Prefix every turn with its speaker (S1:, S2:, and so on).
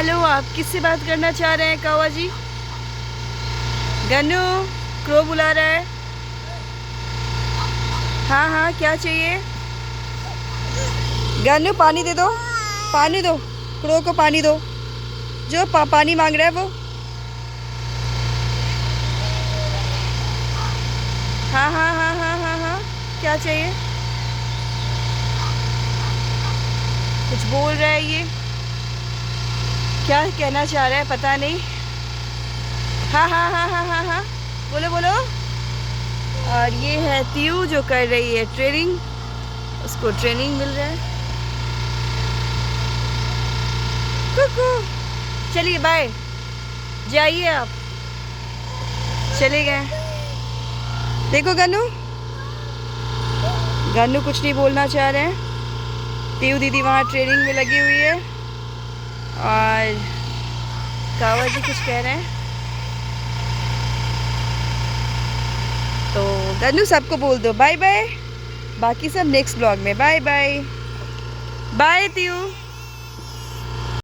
S1: Hello, आप किससे बात करना चाह रहे हैं कावा जी? गन्नू, क्रो बुला रहा है। हाँ हाँ, क्या चाहिए? गन्नू पानी दे दो, पानी दो, क्रो को पानी दो। जो पानी मांग रहा है वो। हाँ हाँ हाँ हाँ हाँ हाँ, क्या चाहिए? कुछ बोल रहा है ये, क्या कहना चाह रहा है पता नहीं। हाँ हाँ हाँ हाँ हाँ हाँ, बोलो बोलो। और ये है तीयू जो कर रही है ट्रेनिंग, उसको ट्रेनिंग मिल रहा है। कुकू, चलिए बाय, जाइए आप। चले गए। देखो गन्नू, गन्नू कुछ नहीं बोलना चाह रहे हैं। तीयू दीदी वहाँ ट्रेनिंग में लगी हुई है और कावा जी कुछ कह रहे हैं। तो गन्नू सबको बोल दो बाय बाय, बाकी सब नेक्स्ट ब्लॉग में। Bye bye, bye तीयू।